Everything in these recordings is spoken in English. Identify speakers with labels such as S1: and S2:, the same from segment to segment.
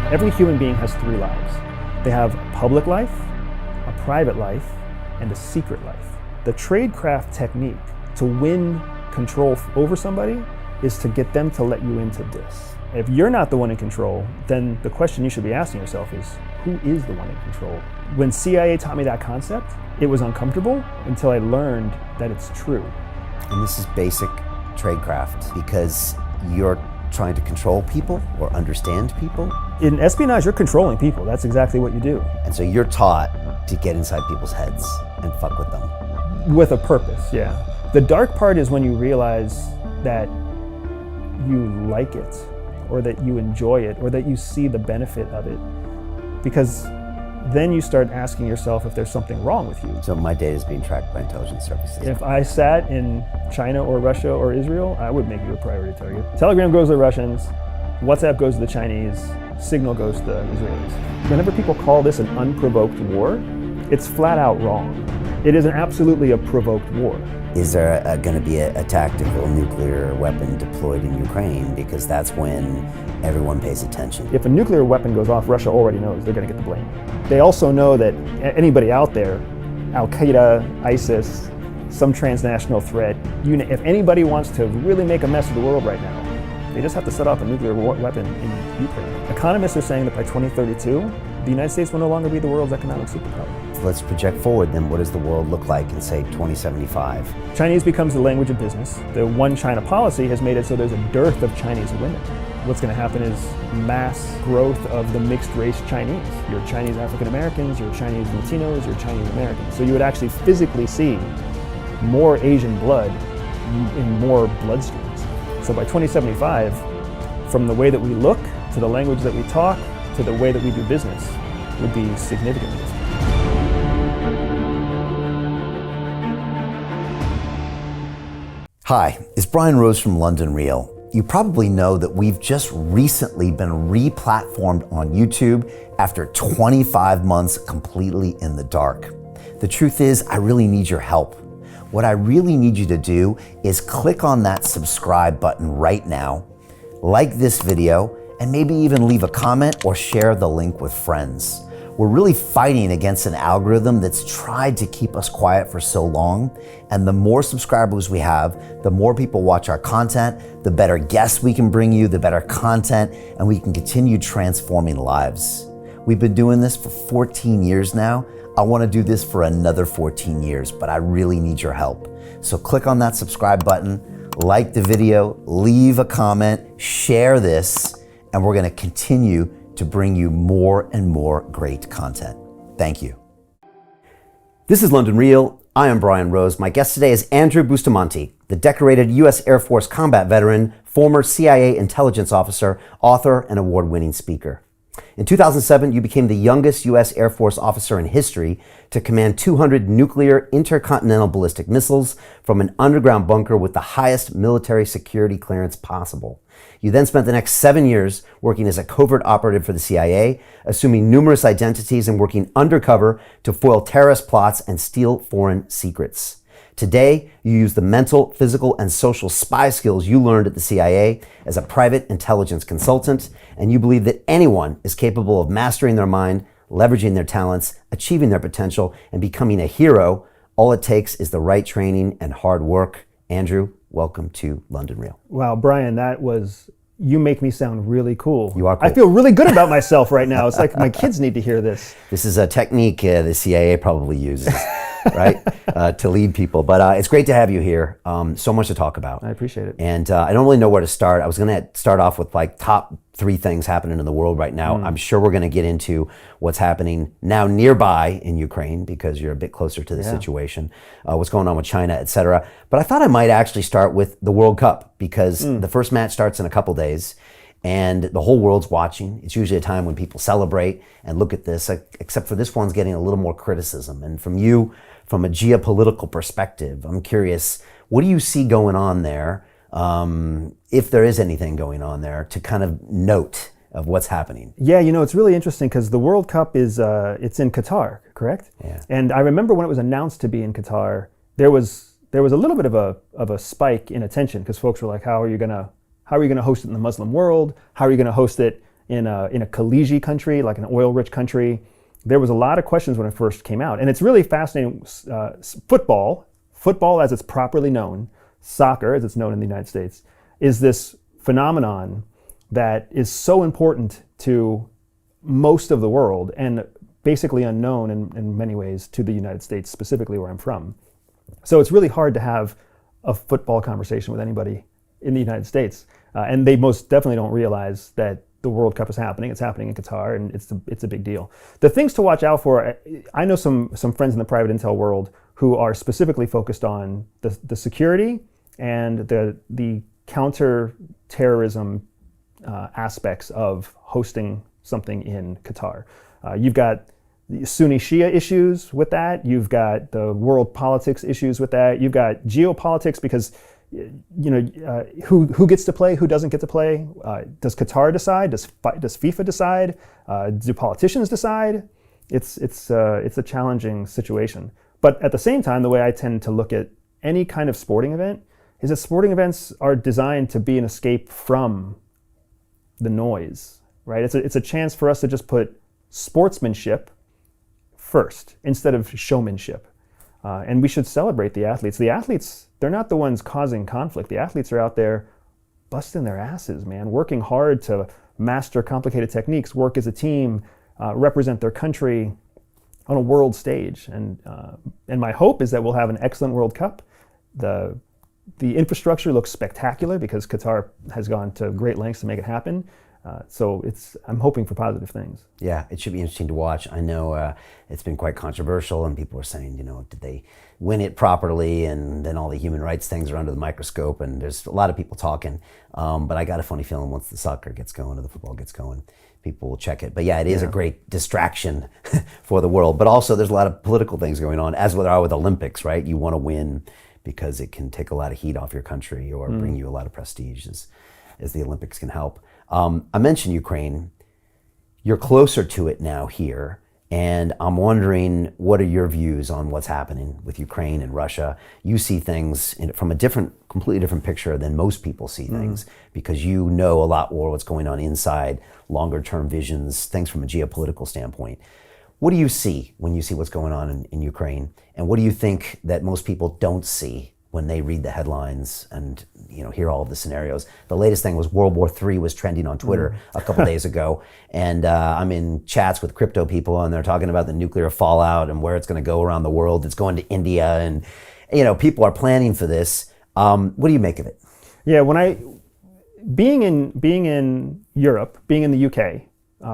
S1: Every human being has three lives. They have a public life, a private life, and a secret life. The tradecraft technique to win control over somebody is to get them to let you into this. If you're not the one in control, then the question you should be asking yourself is, who is the one in control? When CIA taught me that concept, it was uncomfortable until I learned that it's true.
S2: And this is basic tradecraft because you're trying to control people or understand people.
S1: In espionage, you're controlling people. That's exactly what you do.
S2: And so you're taught to get inside people's heads and fuck with them.
S1: With a purpose, yeah. The dark part is when you realize that you like it, or that you enjoy it, or that you see the benefit of it. Because then you start asking yourself if there's something wrong with you.
S2: So my data is being tracked by intelligence services.
S1: If I sat in China or Russia or Israel, I would make you a priority target. Telegram goes to the Russians, WhatsApp goes to the Chinese, Signal goes to the Israelis. Whenever people call this an unprovoked war, it's flat out wrong. It is absolutely a provoked war.
S2: Is there going to be a tactical nuclear weapon deployed in Ukraine? Because that's when everyone pays attention.
S1: If a nuclear weapon goes off, Russia already knows they're going to get the blame. They also know that anybody out there, Al-Qaeda, ISIS, some transnational threat, if anybody wants to really make a mess of the world right now, they just have to set off a nuclear weapon in Ukraine. Economists are saying that by 2032, the United States will no longer be the world's economic superpower.
S2: Let's project forward then. What does the world look like in, say, 2075?
S1: Chinese becomes the language of business. The One China policy has made it so there's a dearth of Chinese women. What's going to happen is mass growth of the mixed race Chinese. Your Chinese African Americans, your Chinese Latinos, your Chinese Americans. So you would actually physically see more Asian blood in more bloodstreams. So by 2075, from the way that we look, to the language that we talk, to the way that we do business, would be significantly different.
S2: Hi, it's Brian Rose from London Real. You probably know that we've just recently been re-platformed on YouTube after 25 months completely in the dark. The truth is, I really need your help. What I really need you to do is click on that subscribe button right now, like this video, and maybe even leave a comment or share the link with friends. We're really fighting against an algorithm that's tried to keep us quiet for so long. And the more subscribers we have, the more people watch our content, the better guests we can bring you, the better content, and we can continue transforming lives. We've been doing this for 14 years now. I want to do this for another 14 years, but I really need your help. So click on that subscribe button, like the video, leave a comment, share this, and we're going to continue to bring you more and more great content. Thank you. This is London Real. I am Brian Rose. My guest today is Andrew Bustamante, the decorated U.S. Air Force combat veteran, former CIA intelligence officer, author, and award-winning speaker. In 2007, you became the youngest U.S. Air Force officer in history to command 200 nuclear intercontinental ballistic missiles from an underground bunker with the highest military security clearance possible. You then spent the next 7 years working as a covert operative for the CIA, assuming numerous identities and working undercover to foil terrorist plots and steal foreign secrets. Today, you use the mental, physical, and social spy skills you learned at the CIA as a private intelligence consultant, and you believe that anyone is capable of mastering their mind, leveraging their talents, achieving their potential, and becoming a hero. All it takes is the right training and hard work. Andrew, welcome to London Real.
S1: Wow, Brian, you make me sound really cool.
S2: You are cool.
S1: I feel really good about myself right now. It's like my kids need to hear this.
S2: This is a technique the CIA probably uses, right, to lead people. But it's great to have you here. So much to talk about.
S1: I appreciate it.
S2: And I don't really know where to start. I was going to start off with like top 3 things happening in the world right now. I'm sure we're going to get into what's happening now nearby in Ukraine because you're a bit closer to the situation, what's going on with China, etc. But I thought I might actually start with the World Cup because the first match starts in a couple days and the whole world's watching. It's usually a time when people celebrate and look at this, except for this one's getting a little more criticism. And from you, from a geopolitical perspective, I'm curious, what do you see going on there? If there is anything going on there to kind of note of what's happening.
S1: Yeah, it's really interesting because the World Cup is it's in Qatar, correct?
S2: Yeah.
S1: And I remember when it was announced to be in Qatar, there was a little bit of a spike in attention because folks were like, how are you gonna host it in the Muslim world? How are you gonna host it in a Khaliji country, like an oil-rich country. There was a lot of questions when it first came out. And it's really fascinating. Football as it's properly known, soccer as it's known in the United States, is this phenomenon that is so important to most of the world and basically unknown in many ways to the United States, specifically where I'm from. So it's really hard to have a football conversation with anybody in the United States. And they most definitely don't realize that the World Cup is happening. It's happening in Qatar, and it's a big deal. The things to watch out for, I know some friends in the private intel world who are specifically focused on the security and the counter-terrorism aspects of hosting something in Qatar. You've got the Sunni Shia issues with that. You've got the world politics issues with that. You've got geopolitics because who gets to play, who doesn't get to play. Does Qatar decide? Does FIFA decide? Do politicians decide? It's a challenging situation. But at the same time, the way I tend to look at any kind of sporting event is that sporting events are designed to be an escape from the noise, right? It's a chance for us to just put sportsmanship first instead of showmanship. And we should celebrate the athletes. The athletes, they're not the ones causing conflict. The athletes are out there busting their asses, man, working hard to master complicated techniques, work as a team, represent their country on a world stage. And my hope is that we'll have an excellent World Cup. The infrastructure looks spectacular because Qatar has gone to great lengths to make it happen. So I'm hoping for positive things.
S2: Yeah, it should be interesting to watch. I know it's been quite controversial, and people are saying, did they win it properly? And then all the human rights things are under the microscope, and there's a lot of people talking. But I got a funny feeling once the soccer gets going or the football gets going, people will check it. But yeah, it is a great distraction for the world. But also there's a lot of political things going on, as there are with Olympics, right? You want to win because it can take a lot of heat off your country or bring you a lot of prestige, as the Olympics can help. I mentioned Ukraine. You're closer to it now here, and I'm wondering, what are your views on what's happening with Ukraine and Russia? You see things from a completely different picture than most people see things, because you know a lot more what's going on inside, longer term visions, things from a geopolitical standpoint. What do you see when you see what's going on in Ukraine? And what do you think that most people don't see when they read the headlines and hear all of the scenarios? The latest thing was World War III was trending on Twitter a couple days ago, and I'm in chats with crypto people, and they're talking about the nuclear fallout and where it's going to go around the world. It's going to India, and people are planning for this. What do you make of it?
S1: Yeah, being in Europe, being in the UK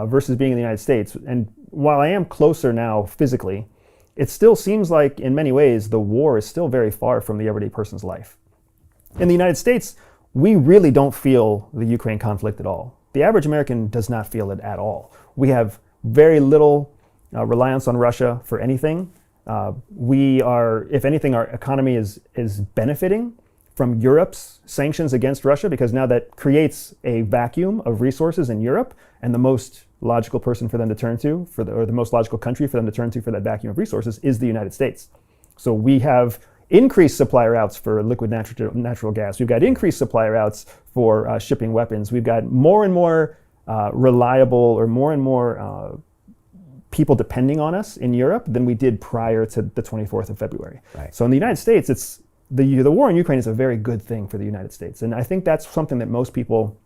S1: versus being in the United States, and while I am closer now physically, it still seems like, in many ways, the war is still very far from the everyday person's life. In the United States, we really don't feel the Ukraine conflict at all. The average American does not feel it at all. We have very little reliance on Russia for anything. If anything, our economy is benefiting from Europe's sanctions against Russia, because now that creates a vacuum of resources in Europe, and the most logical person for them to turn to, or the most logical country for them to turn to for that vacuum of resources is the United States. So we have increased supply routes for liquid natural gas. We've got increased supply routes for shipping weapons. We've got more and more reliable, or more and more people depending on us in Europe than we did prior to the 24th of February.
S2: Right.
S1: So in the United States, the war in Ukraine is a very good thing for the United States. And I think that's something that most people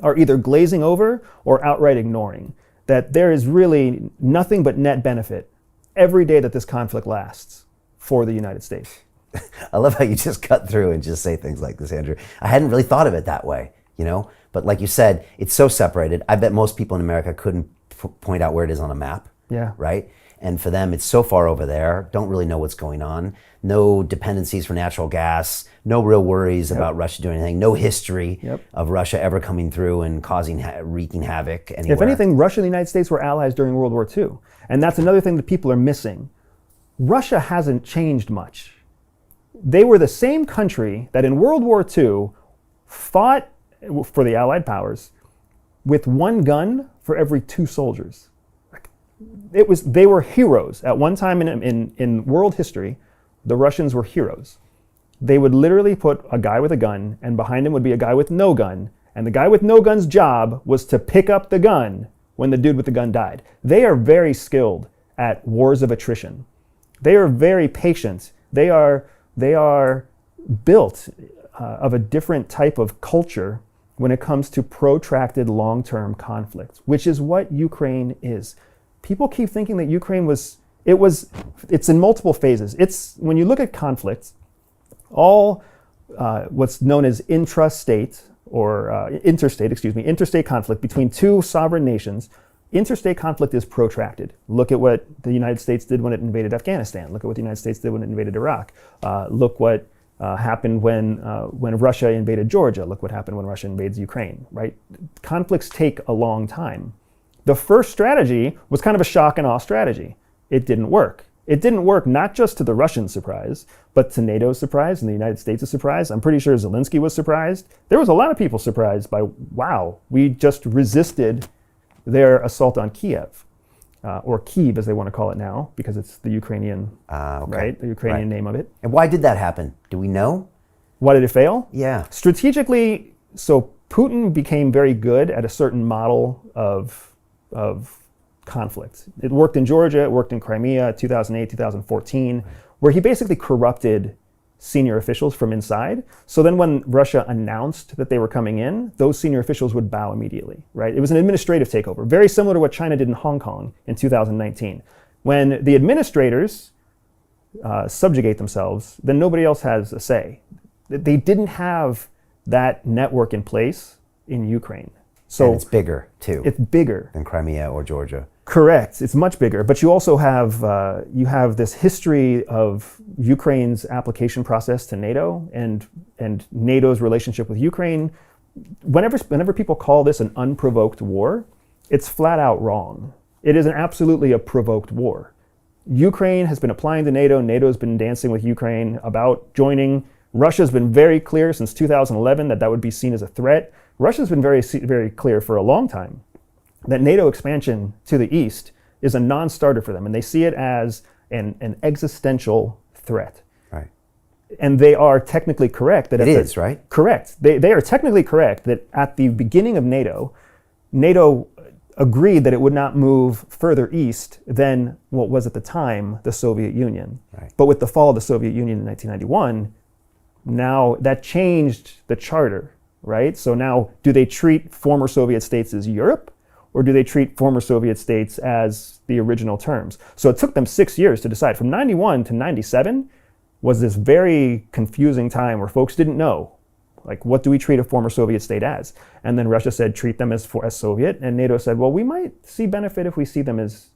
S1: are either glazing over or outright ignoring, that there is really nothing but net benefit every day that this conflict lasts for the United States.
S2: I love how you just cut through and just say things like this, Andrew. I hadn't really thought of it that way, but like you said, it's so separated. I bet most people in America couldn't point out where it is on a map.
S1: Yeah.
S2: Right? And for them, it's so far over there, don't really know what's going on. No dependencies for natural gas, no real worries about Russia doing anything, no history of Russia ever coming through and wreaking havoc anywhere.
S1: If anything, Russia and the United States were allies during World War II. And that's another thing that people are missing. Russia hasn't changed much. They were the same country that in World War II fought for the Allied powers with one gun for every 2 soldiers. They were heroes. At one time in world history, the Russians were heroes. They would literally put a guy with a gun, and behind him would be a guy with no gun, And the guy with no gun's job was to pick up the gun when the dude with the gun died. They are very skilled at wars of attrition. They are very patient. They are built of a different type of culture when it comes to protracted long-term conflict, which is what Ukraine is. People keep thinking that Ukraine it's in multiple phases. It's, when you look at conflicts, all what's known as interstate conflict between two sovereign nations, interstate conflict is protracted. Look at what the United States did when it invaded Afghanistan. Look at what the United States did when it invaded Iraq. Look what happened when Russia invaded Georgia. Look what happened when Russia invades Ukraine, right? Conflicts take a long time. The first strategy was kind of a shock and awe strategy. It didn't work. It didn't work not just to the Russian surprise, but to NATO's surprise and the United States' surprise. I'm pretty sure Zelensky was surprised. There was a lot of people surprised by, wow, we just resisted their assault on Kiev, or Kyiv as they want to call it now, because it's the Ukrainian, right? The Ukrainian name of it.
S2: And why did that happen? Do we know?
S1: Why did it fail?
S2: Yeah.
S1: Strategically, so Putin became very good at a certain model of conflict. It worked in Georgia, it worked in Crimea, 2008, 2014, where he basically corrupted senior officials from inside. So then when Russia announced that they were coming in, those senior officials would bow immediately, right? It was an administrative takeover, very similar to what China did in Hong Kong in 2019. When the administrators subjugate themselves, then nobody else has a say. They didn't have that network in place in Ukraine. So
S2: and it's bigger too.
S1: It's bigger
S2: than Crimea or Georgia.
S1: Correct. It's much bigger, but you also have this history of Ukraine's application process to NATO and NATO's relationship with Ukraine. Whenever people call this an unprovoked war, it's flat out wrong. It is absolutely a provoked war. Ukraine has been applying to NATO. NATO's been dancing with Ukraine about joining. Russia's been very clear since 2011 that would be seen as a threat. Russia's been very, very clear for a long time that NATO expansion to the east is a non-starter for them, and they see it as an existential threat.
S2: Right.
S1: And they are technically correct that
S2: it is, right?
S1: Correct. They are technically correct that at the beginning of NATO agreed that it would not move further east than what was at the time the Soviet Union.
S2: Right.
S1: But with the fall of the Soviet Union in 1991, now that changed the charter, right? So now, do they treat former Soviet states as Europe, or do they treat former Soviet states as the original terms? So it took them 6 years to decide. From 91 to 97 was this very confusing time where folks didn't know, like, what do we treat a former Soviet state as? And then Russia said, treat them as Soviet, and NATO said, well, we might see benefit if we see them as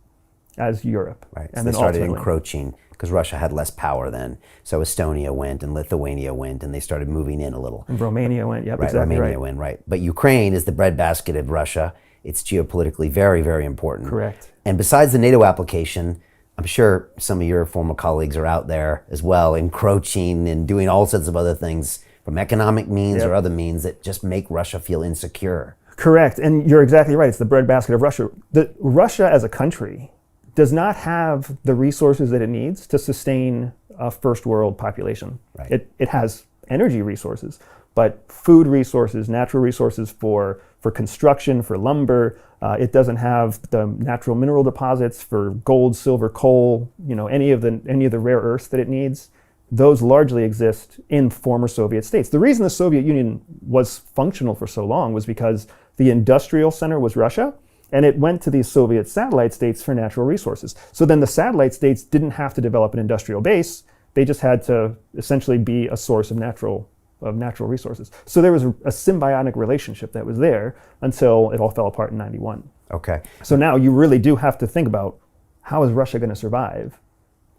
S1: Europe.
S2: Right.
S1: And
S2: so
S1: then
S2: they started encroaching because Russia had less power then. So Estonia went and Lithuania went, and they started moving in a little.
S1: And Romania went, yep,
S2: right,
S1: exactly
S2: Romania went, right. But Ukraine is the breadbasket of Russia. It's geopolitically very, very important.
S1: Correct.
S2: And besides the NATO application, I'm sure some of your former colleagues are out there as well, encroaching and doing all sorts of other things from economic means or other means that just make Russia feel insecure.
S1: Correct, and you're exactly right. It's the breadbasket of Russia. Russia as a country does not have the resources that it needs to sustain a first world population.
S2: Right.
S1: It has energy resources, but food resources, natural resources for construction, for lumber. It doesn't have the natural mineral deposits for gold, silver, coal, any of the rare earths that it needs. Those largely exist in former Soviet states. The reason the Soviet Union was functional for so long was because the industrial center was Russia, and it went to these Soviet satellite states for natural resources. So then the satellite states didn't have to develop an industrial base. They just had to essentially be a source of natural resources. So there was a symbiotic relationship that was there until it all fell apart in 91.
S2: Okay.
S1: So now you really do have to think about, how is Russia going to survive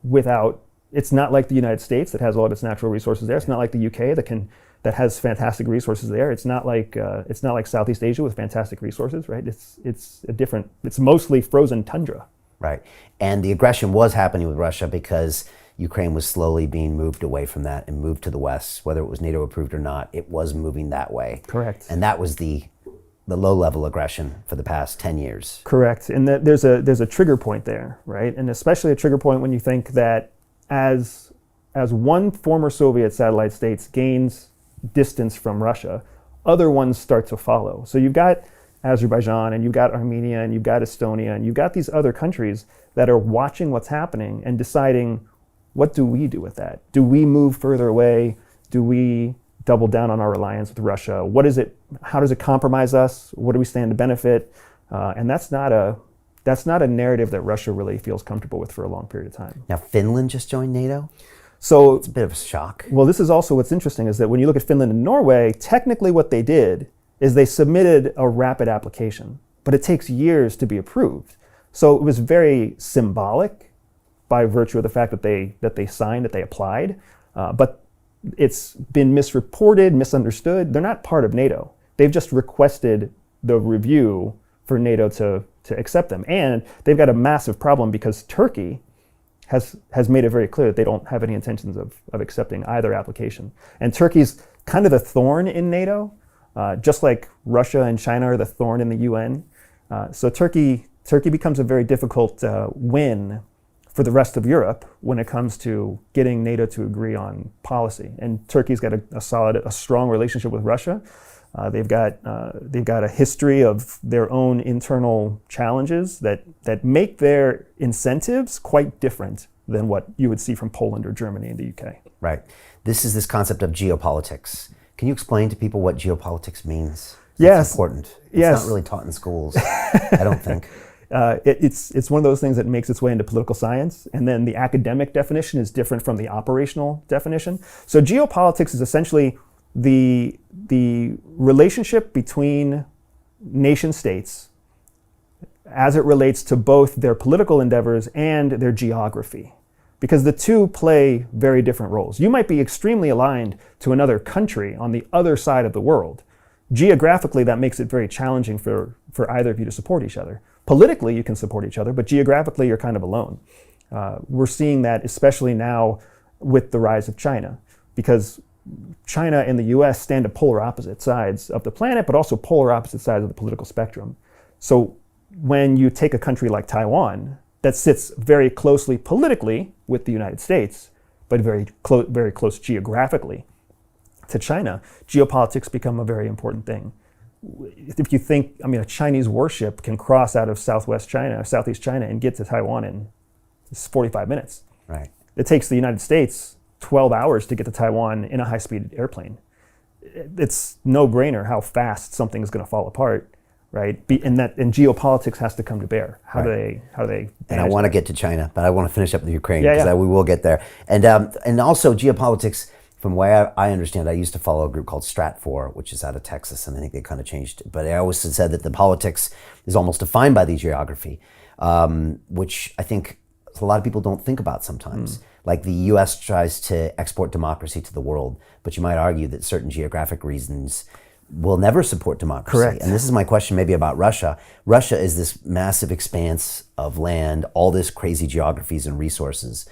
S1: without, it's not like the United States that has all of its natural resources there. It's not like the UK that has fantastic resources there. It's not like Southeast Asia with fantastic resources, right? It's mostly frozen tundra.
S2: Right. And the aggression was happening with Russia because Ukraine was slowly being moved away from that and moved to the West. Whether it was NATO approved or not, it was moving that way.
S1: Correct.
S2: And that was the low-level aggression for the past 10 years.
S1: Correct. And there's a trigger point there, right? And especially a trigger point when you think that as one former Soviet satellite state gains distance from Russia, other ones start to follow. So you've got Azerbaijan, and you've got Armenia, and you've got Estonia, and you've got these other countries that are watching what's happening and deciding, what do we do with that? Do we move further away? Do we double down on our reliance with Russia? What is it? How does it compromise us? What do we stand to benefit? And that's not a narrative that Russia really feels comfortable with for a long period of time.
S2: Now, Finland just joined NATO?
S1: So
S2: it's a bit of a shock.
S1: Well, this is also what's interesting, is that when you look at Finland and Norway, technically what they did is they submitted a rapid application, but it takes years to be approved. So it was very symbolic by virtue of the fact that they signed, that they applied, but it's been misreported, misunderstood. They're not part of NATO. They've just requested the review for NATO to accept them. And they've got a massive problem because Turkey has made it very clear that they don't have any intentions of accepting either application. And Turkey's kind of the thorn in NATO, just like Russia and China are the thorn in the UN. So Turkey becomes a very difficult win for the rest of Europe when it comes to getting NATO to agree on policy. And Turkey's got a strong relationship with Russia. They've got a history of their own internal challenges that make their incentives quite different than what you would see from Poland or Germany and the UK.
S2: Right. This is this concept of geopolitics. Can you explain to people what geopolitics means?
S1: Yes.
S2: It's important. It's
S1: yes.
S2: not really taught in schools, I don't think.
S1: It's one of those things that makes its way into political science, and then the academic definition is different from the operational definition. So geopolitics is essentially the relationship between nation states as it relates to both their political endeavors and their geography, because the two play very different roles. You might be extremely aligned to another country on the other side of the world. Geographically, that makes it very challenging for either of you to support each other. Politically, you can support each other, but geographically, you're kind of alone. We're seeing that especially now with the rise of China, because China and the US stand at polar opposite sides of the planet, but also polar opposite sides of the political spectrum. So when you take a country like Taiwan that sits very closely politically with the United States, but very close geographically to China, geopolitics become a very important thing. If you think, a Chinese warship can cross out of Southeast China and get to Taiwan in 45 minutes.
S2: Right.
S1: It takes the United States 12 hours to get to Taiwan in a high-speed airplane. It's no-brainer how fast something is going to fall apart, right? And geopolitics has to come to bear. How do they?
S2: And I want to get to China, but I want to finish up with Ukraine because
S1: Yeah.
S2: we will get there. And also geopolitics. From the way I understand, I used to follow a group called Stratfor, which is out of Texas, and I think they kind of changed. But I always said that the politics is almost defined by the geography, which I think a lot of people don't think about sometimes. Like the U.S. tries to export democracy to the world, but you might argue that certain geographic reasons will never support democracy.
S1: Correct.
S2: And this is my question maybe about Russia. Russia is this massive expanse of land, all this crazy geographies and resources.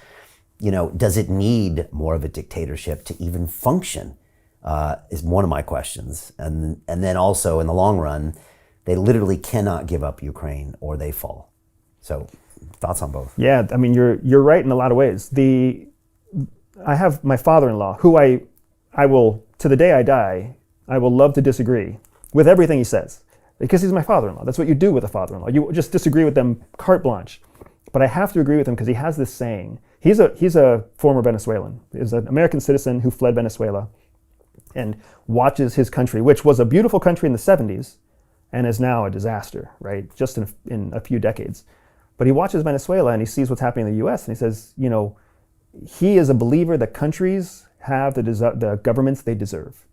S2: Does it need more of a dictatorship to even function? Is one of my questions. And then also in the long run, they literally cannot give up Ukraine or they fall. So thoughts on both?
S1: Yeah, you're right in a lot of ways. I have my father-in-law, who I will, to the day I die, I will love to disagree with everything he says, because he's my father-in-law. That's what you do with a father-in-law. You just disagree with them carte blanche. But I have to agree with him because he has this saying. He's a former Venezuelan. He's an American citizen who fled Venezuela and watches his country, which was a beautiful country in the 70s and is now a disaster, right? Just in a few decades. But he watches Venezuela and he sees what's happening in the US and he says, he is a believer that countries have the governments they deserve,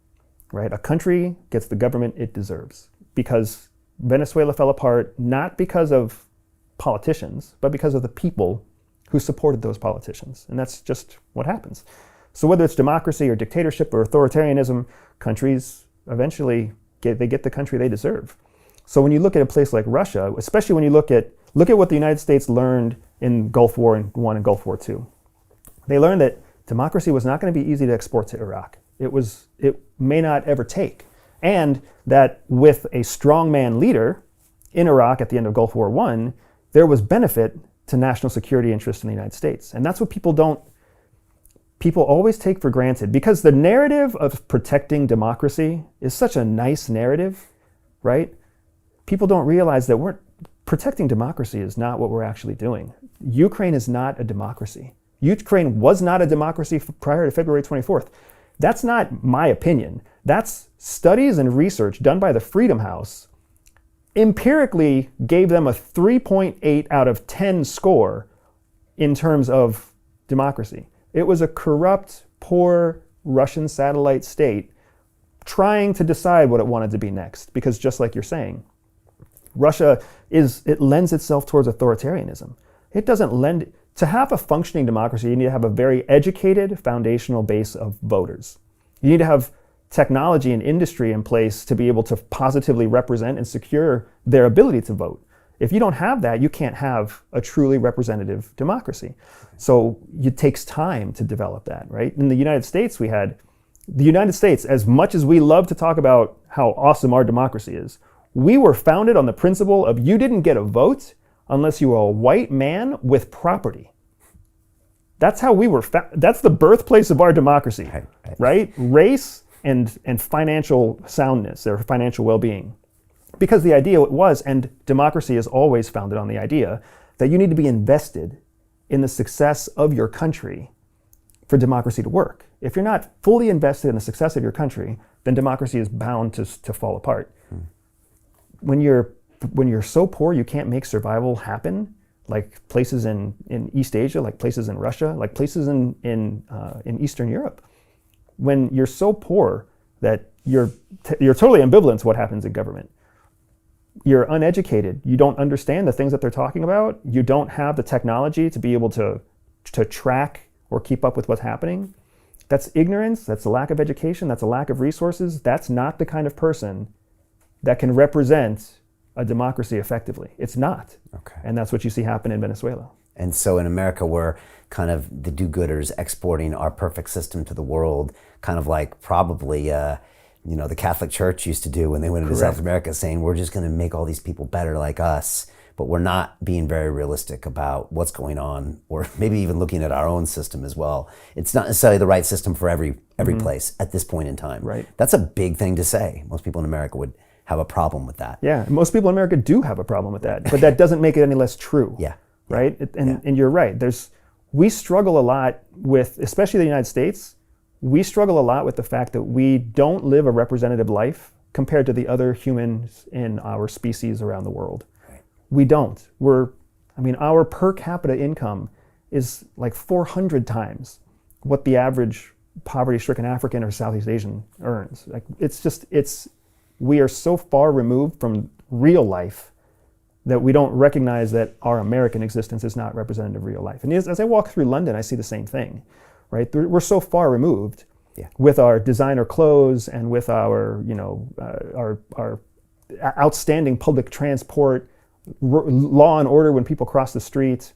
S1: right? A country gets the government it deserves, because Venezuela fell apart not because of politicians, but because of the people who supported those politicians. And that's just what happens. So whether it's democracy or dictatorship or authoritarianism, countries eventually get the country they deserve. So when you look at a place like Russia, especially when you look at what the United States learned in Gulf War I and Gulf War II. They learned that democracy was not going to be easy to export to Iraq. It may not ever take. And that with a strongman leader in Iraq at the end of Gulf War I, there was benefit to national security interests in the United States. And that's what people don't people always take for granted, because the narrative of protecting democracy is such a nice narrative, right? People don't realize that protecting democracy is not what we're actually doing. Ukraine is not a democracy. Ukraine was not a democracy prior to February 24th. That's not my opinion. That's studies and research done by the Freedom House empirically gave them a 3.8 out of 10 score in terms of democracy. It was a corrupt, poor Russian satellite state trying to decide what it wanted to be next. Because just like you're saying, Russia it lends itself towards authoritarianism. It doesn't lend, to have a functioning democracy, you need to have a very educated foundational base of voters. You need to have technology and industry in place to be able to positively represent and secure their ability to vote. If you don't have that, you can't have a truly representative democracy. So it takes time to develop that, right? In the United States, as much as we love to talk about how awesome our democracy is, we were founded on the principle of you didn't get a vote unless you were a white man with property. That's how we were that's the birthplace of our democracy, right? Race and financial soundness or financial well-being. Because the idea was, and democracy is always founded on the idea, that you need to be invested in the success of your country for democracy to work. If you're not fully invested in the success of your country, then democracy is bound to fall apart. When you're so poor you can't make survival happen, like places in East Asia, like places in Russia, like places in Eastern Europe, when you're so poor that you're totally ambivalent to what happens in government. You're uneducated. You don't understand the things that they're talking about. You don't have the technology to be able to track or keep up with what's happening. That's ignorance. That's a lack of education. That's a lack of resources. That's not the kind of person that can represent a democracy effectively. It's not.
S2: Okay.
S1: And that's what you see happen in Venezuela.
S2: And so in America, we're kind of the do-gooders exporting our perfect system to the world, kind of like probably the Catholic Church used to do when they went into South America, saying we're just going to make all these people better like us, but we're not being very realistic about what's going on, or maybe even looking at our own system as well. It's not necessarily the right system for every place at this point in time.
S1: Right.
S2: That's a big thing to say. Most people in America would have a problem with that.
S1: Yeah, most people in America do have a problem with that, but that doesn't make it any less true.
S2: Yeah.
S1: Right? And you're right. We struggle a lot with, especially the United States, we struggle a lot with the fact that we don't live a representative life compared to the other humans in our species around the world.
S2: Right.
S1: We don't. Our per capita income is like 400 times what the average poverty-stricken African or Southeast Asian earns. Like we are so far removed from real life that we don't recognize that our American existence is not representative of real life. And as I walk through London, I see the same thing, right? We're so far removed with our designer clothes and with our outstanding public transport, law and order when people cross the street.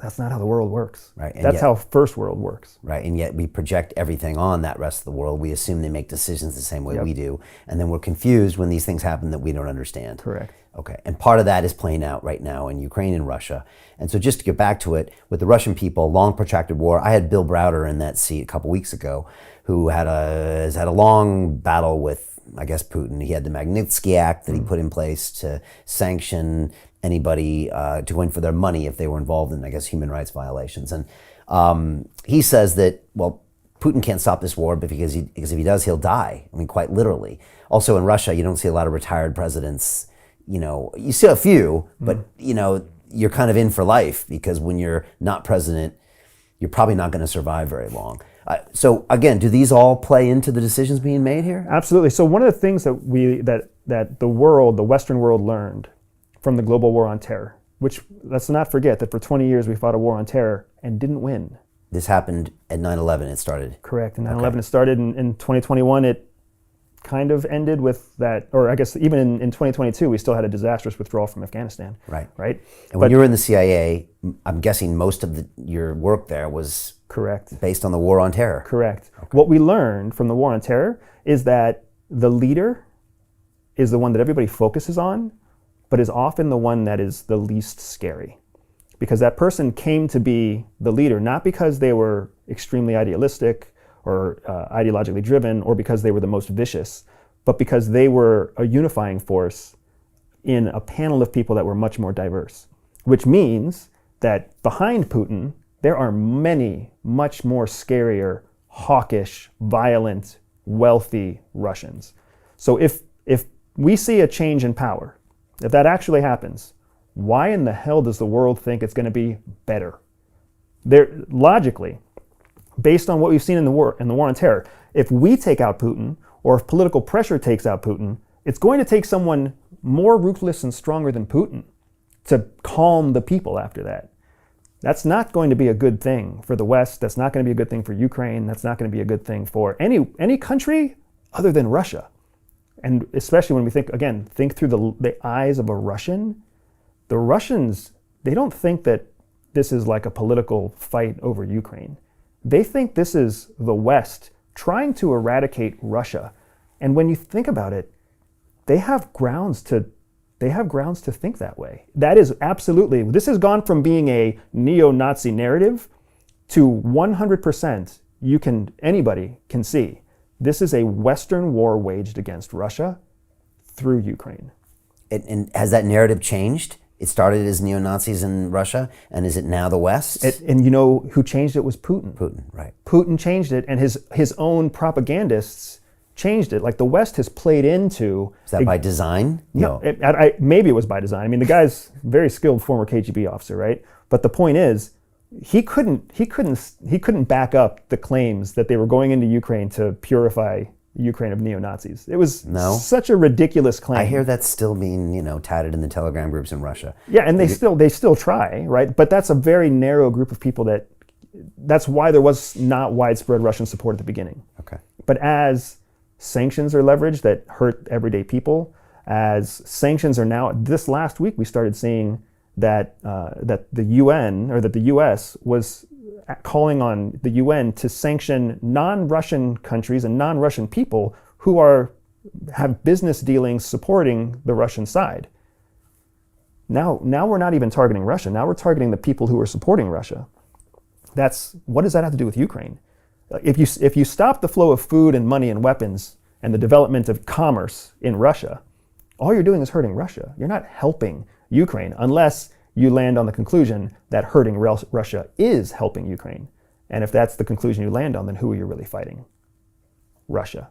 S1: That's not how the world works.
S2: Right.
S1: That's how first world works.
S2: Right, and yet we project everything on that rest of the world. We assume they make decisions the same way we do, and then we're confused when these things happen that we don't understand.
S1: Correct.
S2: Okay, and part of that is playing out right now in Ukraine and Russia. And so just to get back to it, with the Russian people, long protracted war. I had Bill Browder in that seat a couple weeks ago, who has had a long battle with, I guess, Putin. He had the Magnitsky Act that he put in place to sanction anybody to go in for their money if they were involved in, I guess, human rights violations. And he says that, well, Putin can't stop this war because if he does, he'll die. I mean, quite literally. Also in Russia, you don't see a lot of retired presidents. You see a few, but you're kind of in for life, because when you're not president, you're probably not going to survive very long. So again, do these all play into the decisions being made here?
S1: Absolutely. So one of the things that the Western world learned from the global war on terror, which let's not forget that for 20 years we fought a war on terror and didn't win.
S2: This happened at 9/11, it started.
S1: Correct. And 9/11 it started in 2021. It kind of ended with that, or I guess even in 2022, we still had a disastrous withdrawal from Afghanistan.
S2: Right.
S1: Right.
S2: And when you were in the CIA, I'm guessing most of your work there was based on the war on terror.
S1: Correct. Okay. What we learned from the war on terror is that the leader is the one that everybody focuses on, but is often the one that is the least scary. Because that person came to be the leader, not because they were extremely idealistic or ideologically driven, or because they were the most vicious, but because they were a unifying force in a panel of people that were much more diverse, which means that behind Putin, there are many, much more scarier, hawkish, violent, wealthy Russians. So if we see a change in power, if that actually happens, why in the hell does the world think it's going to be better? Logically, based on what we've seen in the war on terror, if we take out Putin, or if political pressure takes out Putin, it's going to take someone more ruthless and stronger than Putin to calm the people after that. That's not going to be a good thing for the West. That's not going to be a good thing for Ukraine. That's not going to be a good thing for any country other than Russia. And especially when we think through the eyes of a Russian. The Russians, they don't think that this is like a political fight over Ukraine. They think this is the West trying to eradicate Russia. And when you think about it, they have grounds to think that way. That is absolutely, this has gone from being a neo-Nazi narrative to 100% anybody can see. This is a Western war waged against Russia through Ukraine.
S2: And has that narrative changed? It started as neo-Nazis in Russia, and is it now the West?
S1: And you know who changed it was Putin.
S2: Putin, right.
S1: Putin changed it, and his own propagandists changed it. Like the West has played into...
S2: Is that by design?
S1: No. Maybe it was by design. I mean, the guy's a very skilled former KGB officer, right? But the point is, he couldn't back up the claims that they were going into Ukraine to purify Ukraine of neo-Nazis. It was such a ridiculous claim.
S2: I hear that's still being, touted in the Telegram groups in Russia.
S1: Yeah, and they still try, right? But that's a very narrow group of people that's why there was not widespread Russian support at the beginning.
S2: Okay.
S1: But as sanctions are leveraged that hurt everyday people, as sanctions are now, this last week we started seeing that the UN, or that the US was calling on the UN to sanction non-Russian countries and non-Russian people who have business dealings supporting the Russian side. Now we're not even targeting Russia. Now we're targeting the people who are supporting Russia. What does that have to do with Ukraine? If you stop the flow of food and money and weapons and the development of commerce in Russia, all you're doing is hurting Russia. You're not helping Ukraine unless you land on the conclusion that hurting Russia is helping Ukraine. And if that's the conclusion you land on, then who are you really fighting? Russia,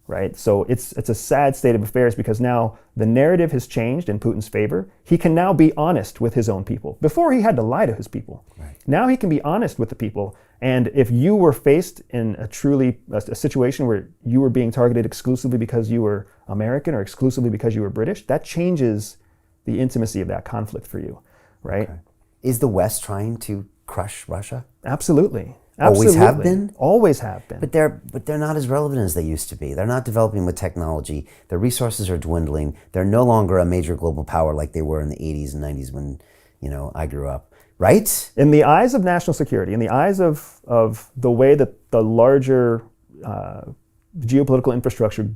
S1: right? So it's a sad state of affairs because now the narrative has changed in Putin's favor. He can now be honest with his own people. Before he had to lie to his people. Right. Now he can be honest with the people. And if you were faced in a situation where you were being targeted exclusively because you were American or exclusively because you were British, that changes the intimacy of that conflict for you, right? Okay.
S2: Is the West trying to crush Russia?
S1: Absolutely.
S2: Always have been?
S1: Always have been.
S2: But they're not as relevant as they used to be. They're not developing with technology. Their resources are dwindling. They're no longer a major global power like they were in the 80s and 90s when, I grew up. Right?
S1: In the eyes of national security, in the eyes of the way that the larger geopolitical infrastructure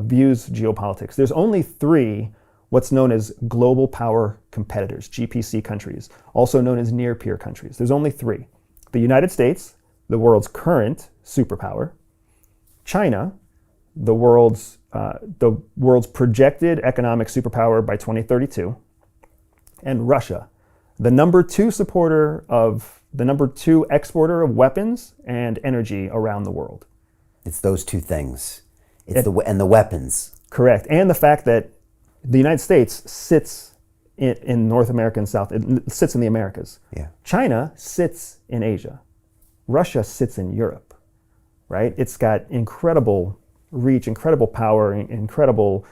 S1: views geopolitics, there's only three what's known as global power competitors, GPC countries, also known as near-peer countries. There's only three. The United States, the world's current superpower; China, the world's projected economic superpower by 2032; and Russia, the number two exporter of weapons and energy around the world.
S2: It's those two things. And the weapons.
S1: Correct. And the fact that the United States sits in North America and South, it sits in the Americas.
S2: Yeah.
S1: China sits in Asia. Russia sits in Europe, right? It's got incredible reach, incredible power, incredible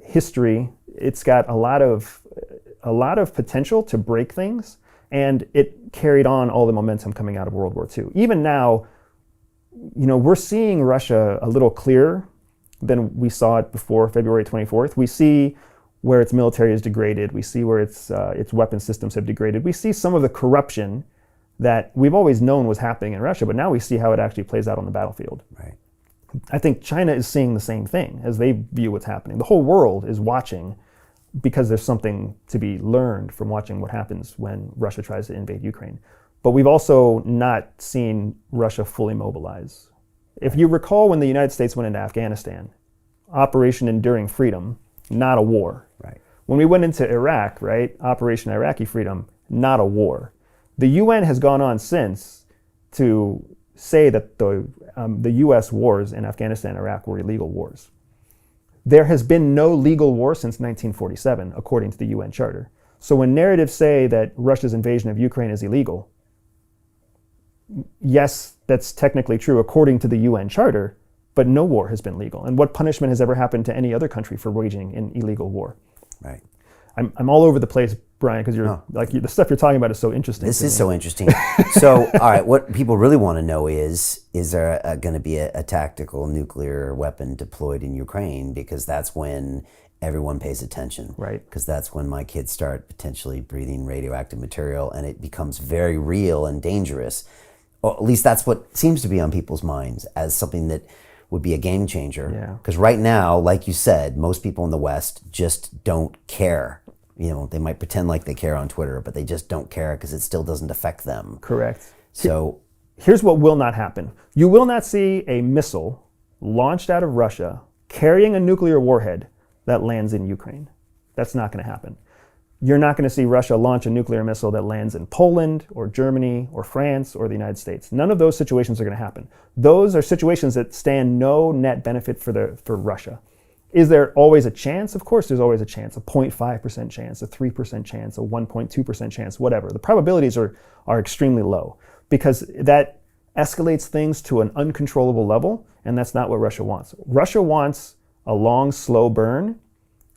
S1: history. It's got a lot of potential to break things, and it carried on all the momentum coming out of World War II. Even now, we're seeing Russia a little clearer than we saw it before February 24th. We see where its military is degraded. We see where its weapon systems have degraded. We see some of the corruption that we've always known was happening in Russia, but now we see how it actually plays out on the battlefield.
S2: Right.
S1: I think China is seeing the same thing as they view what's happening. The whole world is watching because there's something to be learned from watching what happens when Russia tries to invade Ukraine. but we've also not seen Russia fully mobilize. If you recall when the United States went into Afghanistan, Operation Enduring Freedom, not a war.
S2: Right.
S1: When we went into Iraq, right, Operation Iraqi Freedom, not a war. The UN has gone on since to say that the U.S. wars in Afghanistan and Iraq were illegal wars. There has been no legal war since 1947, according to the UN Charter. So when narratives say that Russia's invasion of Ukraine is illegal, yes, that's technically true according to the UN Charter, but no war has been legal. And what punishment has ever happened to any other country for waging an illegal war?
S2: Right.
S1: I'm all over the place, Brian, because the stuff you're talking about is so interesting.
S2: This is so interesting. So, all right, what people really want to know is there going to be a tactical nuclear weapon deployed in Ukraine? Because that's when everyone pays attention.
S1: Right.
S2: Because that's when my kids start potentially breathing radioactive material, and it becomes very real and dangerous. Or at least that's what seems to be on people's minds as something that would be a game changer. Because right now, like you said, most people in the West just don't care. They might pretend like they care on Twitter, but they just don't care because it still doesn't affect them.
S1: Correct.
S2: So
S1: here's what will not happen. You will not see a missile launched out of Russia carrying a nuclear warhead that lands in Ukraine. That's not going to happen. You're not going to see Russia launch a nuclear missile that lands in Poland or Germany or France or the United States. None of those situations are going to happen. Those are situations that stand no net benefit for Russia. Is there always a chance? Of course there's always a chance, a 0.5% chance, a 3% chance, a 1.2% chance, whatever. The probabilities are extremely low because that escalates things to an uncontrollable level, and that's not what Russia wants. Russia wants a long, slow burn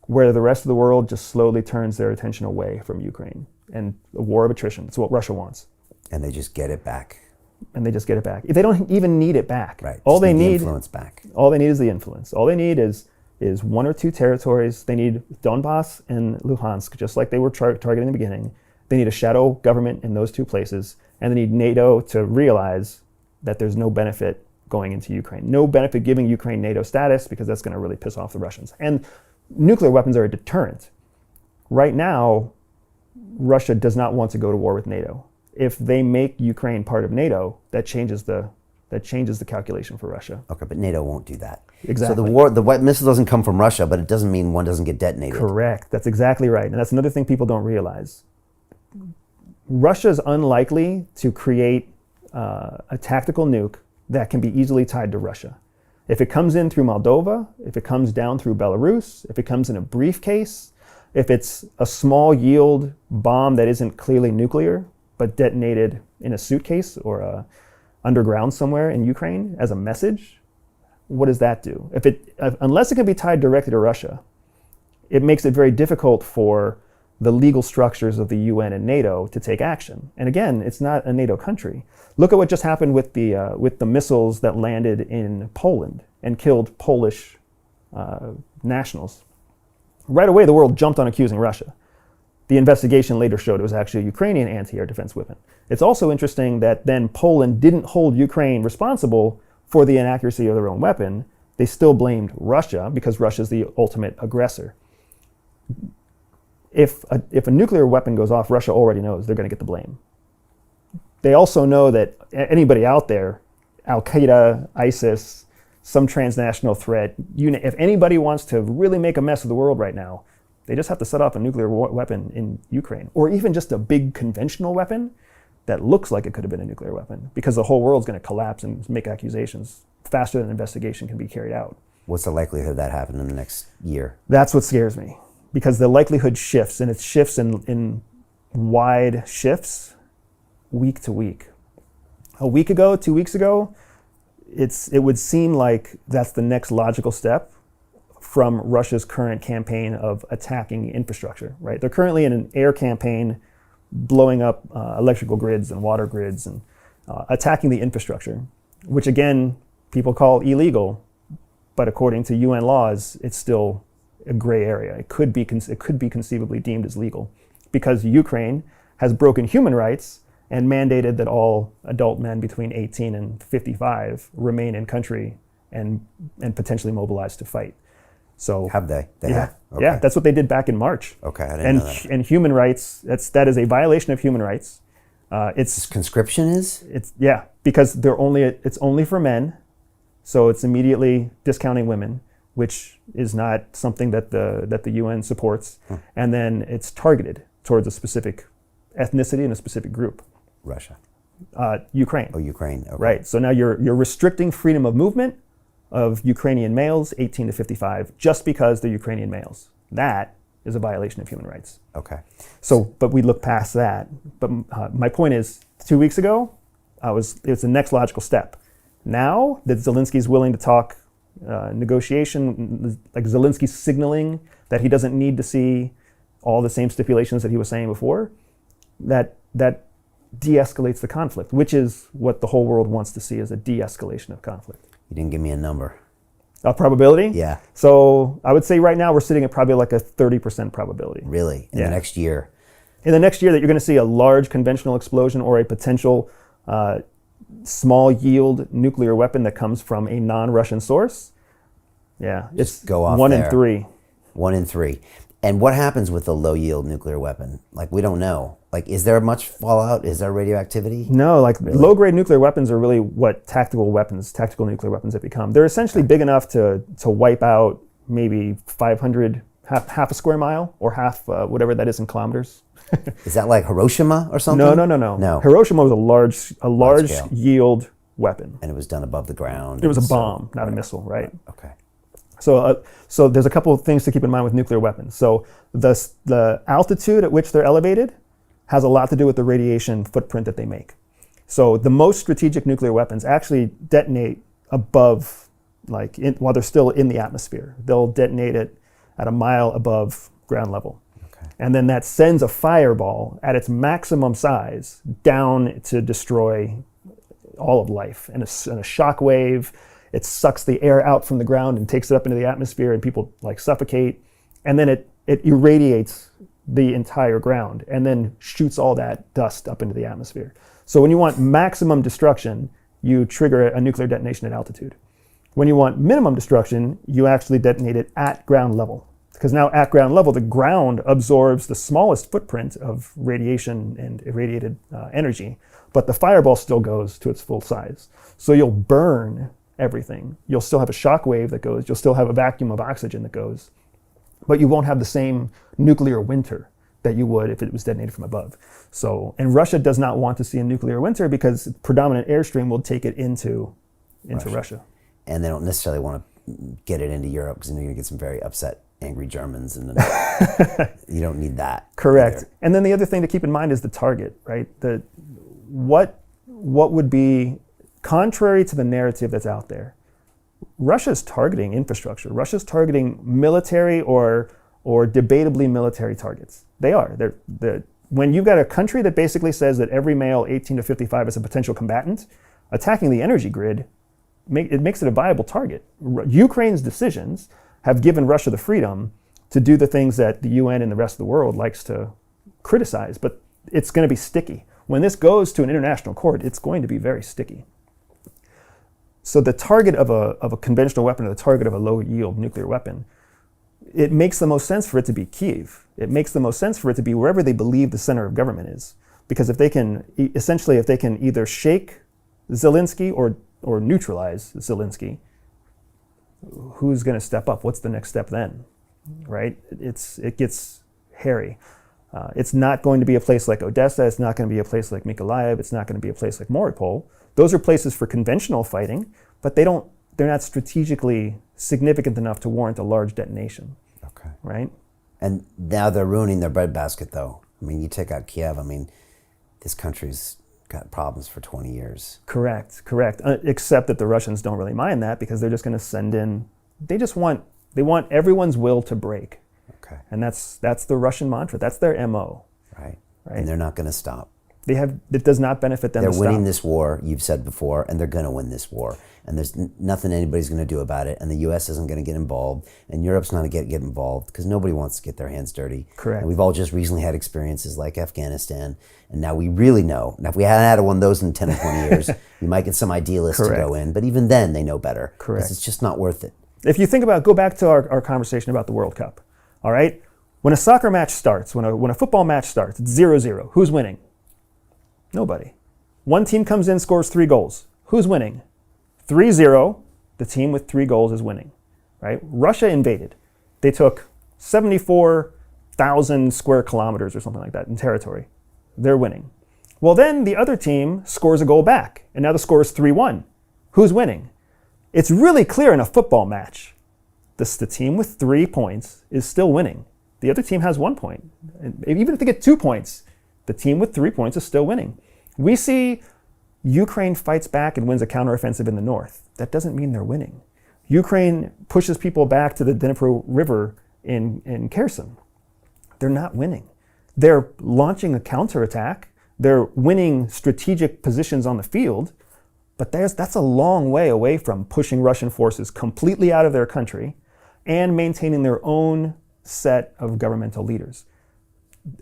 S1: where the rest of the world just slowly turns their attention away from Ukraine and a war of attrition. That's what Russia wants.
S2: And they just get it back.
S1: And they just get it back. They don't even need it back.
S2: Right.
S1: All they need
S2: the influence back.
S1: All they need is the influence. All they need is one or two territories. They need Donbass and Luhansk, just like they were targeting in the beginning. They need a shadow government in those two places, and they need NATO to realize that there's no benefit going into Ukraine. No benefit giving Ukraine NATO status because that's going to really piss off the Russians. And nuclear weapons are a deterrent. Right now, Russia does not want to go to war with NATO. If they make Ukraine part of NATO, that changes the calculation for Russia.
S2: Okay, but NATO won't do that.
S1: Exactly.
S2: So the missile doesn't come from Russia, but it doesn't mean one doesn't get detonated.
S1: Correct. That's exactly right. And that's another thing people don't realize. Russia's unlikely to create a tactical nuke that can be easily tied to Russia. If it comes in through Moldova, if it comes down through Belarus, if it comes in a briefcase, if it's a small yield bomb that isn't clearly nuclear, but detonated in a suitcase or underground somewhere in Ukraine as a message, what does that do? Unless it can be tied directly to Russia, it makes it very difficult for the legal structures of the UN and NATO to take action. And again, it's not a NATO country. Look at what just happened with the missiles that landed in Poland and killed Polish nationals. Right away, the world jumped on accusing Russia. The investigation later showed it was actually a Ukrainian anti-air defense weapon. It's also interesting that then Poland didn't hold Ukraine responsible for the inaccuracy of their own weapon. They still blamed Russia because Russia's the ultimate aggressor. If a nuclear weapon goes off, Russia already knows they're going to get the blame. They also know that anybody out there, Al-Qaeda, ISIS, some transnational threat, if anybody wants to really make a mess of the world right now, they just have to set off a nuclear weapon in Ukraine, or even just a big conventional weapon that looks like it could have been a nuclear weapon, because the whole world's going to collapse and make accusations faster than an investigation can be carried out.
S2: What's the likelihood of that happening in the next year?
S1: That's what scares me, because the likelihood shifts, and it shifts in wide shifts week to week. A week ago, 2 weeks ago, it would seem like that's the next logical step from Russia's current campaign of attacking infrastructure, right? They're currently in an air campaign blowing up electrical grids and water grids and attacking the infrastructure, which again, people call illegal, but according to UN laws, it's still a gray area. It could be conceivably deemed as legal because Ukraine has broken human rights and mandated that all adult men between 18 and 55 remain in country and potentially mobilized to fight. So
S2: have they? They
S1: yeah,
S2: have? Okay.
S1: Yeah, that's what they did back in March.
S2: Okay, I didn't know that.
S1: And human rights, that is a violation of human rights.
S2: This conscription is?
S1: It's because it's only for men, so it's immediately discounting women, which is not something that the UN supports. And then it's targeted towards a specific ethnicity and a specific group.
S2: Russia.
S1: Ukraine.
S2: Oh, Ukraine. Okay.
S1: Right. So now you're restricting freedom of movement of Ukrainian males 18 to 55 just because they're Ukrainian males. That is a violation of human rights.
S2: Okay.
S1: So, but we look past that. But my point is, 2 weeks ago, it's the next logical step. Now that Zelensky's willing to talk negotiation, like Zelensky's signaling that he doesn't need to see all the same stipulations that he was saying before, that de-escalates the conflict, which is what the whole world wants to see, is a de-escalation of conflict.
S2: You didn't give me a number.
S1: A probability?
S2: Yeah.
S1: So I would say right now we're sitting at probably like a 30% probability.
S2: Really? In the next year?
S1: In the next year that you're going to see a large conventional explosion or a potential small yield nuclear weapon that comes from a non-Russian source. Yeah, it's
S2: go off
S1: 1 in 3.
S2: 1 in 3. And what happens with a low yield nuclear weapon? Like, we don't know. Like, is there much fallout? Is there radioactivity?
S1: No, like low grade nuclear weapons are really what tactical nuclear weapons have become. They're essentially big enough to wipe out maybe 500, half a square mile, or half whatever that is in kilometers.
S2: Is that like Hiroshima or something?
S1: No. Hiroshima was a large yield weapon.
S2: And it was done above the ground.
S1: It was a bomb, not a missile, right?
S2: Okay.
S1: So there's a couple of things to keep in mind with nuclear weapons. So the altitude at which they're elevated has a lot to do with the radiation footprint that they make. So the most strategic nuclear weapons actually detonate above, while they're still in the atmosphere. They'll detonate it at a mile above ground level. Okay. And then that sends a fireball at its maximum size down to destroy all of life. And a shock wave. It sucks the air out from the ground and takes it up into the atmosphere, and people suffocate. And then it irradiates the entire ground and then shoots all that dust up into the atmosphere. So when you want maximum destruction, you trigger a nuclear detonation at altitude. When you want minimum destruction, you actually detonate it at ground level. Because now at ground level, the ground absorbs the smallest footprint of radiation and irradiated energy, but the fireball still goes to its full size. So you'll burn everything. You'll still have a shock wave that goes, you'll still have a vacuum of oxygen that goes, but you won't have the same nuclear winter that you would if it was detonated from above. So, and Russia does not want to see a nuclear winter because predominant airstream will take it into Russia.
S2: And they don't necessarily want to get it into Europe because then you're going to get some very upset, angry Germans, and you don't need that.
S1: Correct.
S2: Either.
S1: And then the other thing to keep in mind is the target, right? What would be contrary to the narrative that's out there? Russia's targeting infrastructure. Russia's targeting military or debatably military targets. They are. When you've got a country that basically says that every male 18 to 55 is a potential combatant, attacking the energy grid, it makes it a viable target. Ukraine's decisions have given Russia the freedom to do the things that the UN and the rest of the world likes to criticize, but it's going to be sticky. When this goes to an international court, it's going to be very sticky. So the target of a conventional weapon, or the target of a low-yield nuclear weapon, it makes the most sense for it to be Kyiv. It makes the most sense for it to be wherever they believe the center of government is. Because if they can either shake Zelensky or neutralize Zelensky, who's going to step up? What's the next step then? Right? It gets hairy. It's not going to be a place like Odessa. It's not going to be a place like Mykolaiv. It's not going to be a place like Mariupol. Those are places for conventional fighting, but they're not strategically significant enough to warrant a large detonation.
S2: Okay.
S1: Right?
S2: And now they're ruining their breadbasket, though. I mean, you take out Kiev, this country's got problems for 20 years. Correct.
S1: Except that the Russians don't really mind that because they're just going to send in, they want everyone's will to break.
S2: Okay.
S1: And that's the Russian mantra. That's their MO.
S2: Right. And they're not going to stop.
S1: It does not benefit them.
S2: They're winning this war, you've said before, and they're going to win this war. And there's nothing anybody's going to do about it. And the U.S. isn't going to get involved. And Europe's not going to get involved because nobody wants to get their hands dirty.
S1: Correct.
S2: And we've all just recently had experiences like Afghanistan. And now we really know. Now, if we hadn't had one of those in 10 or 20 years, we might get some idealists to go in. But even then, they know better.
S1: Correct.
S2: Because it's just not worth it.
S1: If you think go back to our conversation about the World Cup. All right? When a soccer match starts, when a football match starts, it's 0-0. Who's winning? Nobody. One team comes in, scores 3 goals. Who's winning? 3-0, the team with 3 goals is winning, right? Russia invaded. They took 74,000 square kilometers or something like that in territory. They're winning. Well, then the other team scores a goal back, and now the score is 3-1. Who's winning? It's really clear in a football match. The team with 3 points is still winning. The other team has 1 point. And even if they get 2 points, the team with 3 points is still winning. We see Ukraine fights back and wins a counteroffensive in the north. That doesn't mean they're winning. Ukraine pushes people back to the Dnipro River in Kherson. They're not winning. They're launching a counterattack. They're winning strategic positions on the field, but that's a long way away from pushing Russian forces completely out of their country and maintaining their own set of governmental leaders.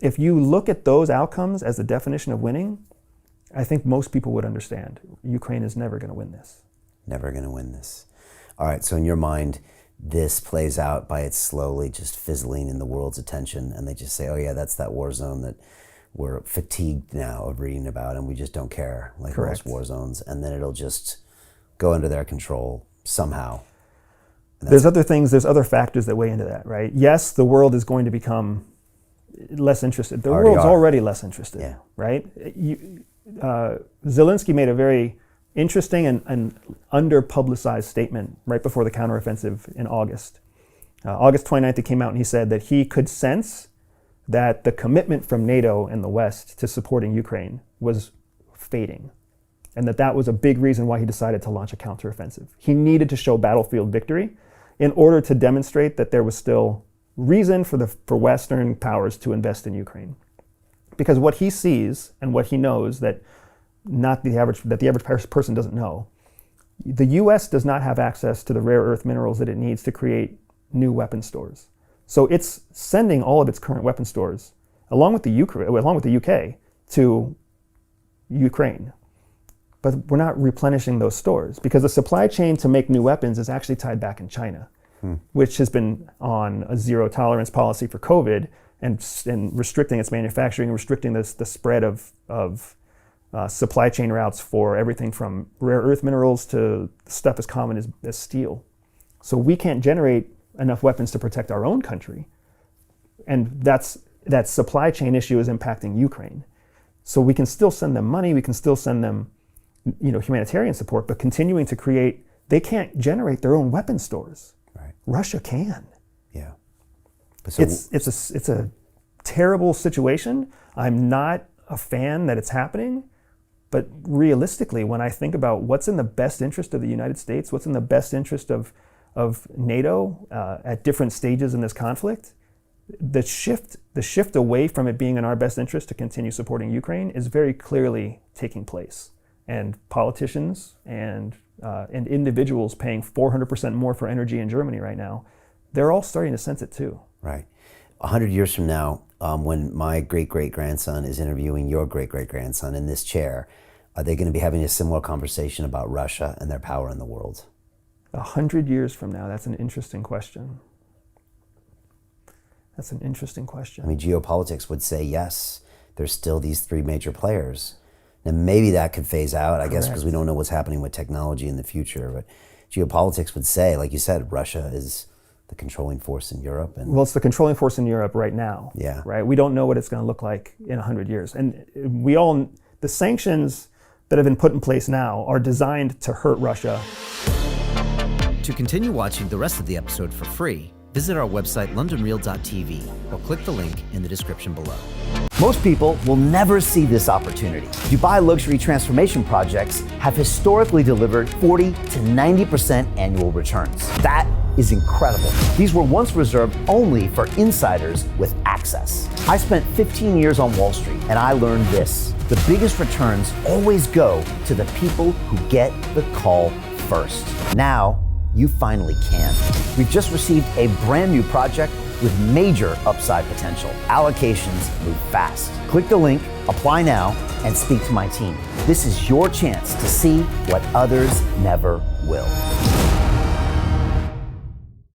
S1: If you look at those outcomes as the definition of winning, I think most people would understand Ukraine is never going to win this.
S2: Never going to win this. All right, so in your mind, this plays out by it slowly just fizzling in the world's attention, and they just say, oh yeah, that's that war zone that we're fatigued now of reading about, and we just don't care, like
S1: Correct.
S2: most war zones, and then it'll just go under their control somehow.
S1: There's other things, there's other factors that weigh into that, right? Yes, the world is going to become less interested. The world's already less interested,
S2: yeah.
S1: Right? Zelensky made a very interesting and under-publicized statement right before the counteroffensive in August. August 29th, he came out and he said that he could sense that the commitment from NATO and the West to supporting Ukraine was fading, and that was a big reason why he decided to launch a counteroffensive. He needed to show battlefield victory in order to demonstrate that there was still reason for Western powers to invest in Ukraine. Because what he sees and what he knows that the average person doesn't know, the U.S. does not have access to the rare earth minerals that it needs to create new weapon stores. So it's sending all of its current weapon stores, along with the UK, to Ukraine. But we're not replenishing those stores because the supply chain to make new weapons is actually tied back in China, which has been on a zero tolerance policy for COVID and restricting its manufacturing, restricting the spread of supply chain routes for everything from rare earth minerals to stuff as common as steel. So we can't generate enough weapons to protect our own country. And that supply chain issue is impacting Ukraine. So we can still send them money, we can still send them humanitarian support, but continuing to create, they can't generate their own weapon stores.
S2: Right.
S1: Russia can.
S2: Yeah. So
S1: It's a terrible situation. I'm not a fan that it's happening, but realistically, when I think about what's in the best interest of the United States, what's in the best interest of NATO at different stages in this conflict, the shift away from it being in our best interest to continue supporting Ukraine is very clearly taking place. And politicians and individuals paying 400% more for energy in Germany right now, they're all starting to sense it too.
S2: Right. 100 years from now, when my great-great-grandson is interviewing your great-great-grandson in this chair, are they going to be having a similar conversation about Russia and their power in the world?
S1: 100 years from now, that's an interesting question. That's an interesting question.
S2: I mean, geopolitics would say yes, there's still these 3 major players. And maybe that could phase out, I guess, because we don't know what's happening with technology in the future. But geopolitics would say, like you said, Russia is the controlling force in Europe.
S1: Well, it's the controlling force in Europe right now.
S2: Yeah.
S1: Right? We don't know what it's going to look like in 100 years. And the sanctions that have been put in place now are designed to hurt Russia.
S3: To continue watching the rest of the episode for free, visit our website londonreal.tv or click the link in the description below.
S2: Most people will never see this opportunity. Dubai luxury transformation projects have historically delivered 40 to 90% annual returns. That is incredible. These were once reserved only for insiders with access. I spent 15 years on Wall Street and I learned this: the biggest returns always go to the people who get the call first. Now, you finally can. We've just received a brand new project with major upside potential. Allocations move fast. Click the link, apply now, and speak to my team. This is your chance to see what others never will.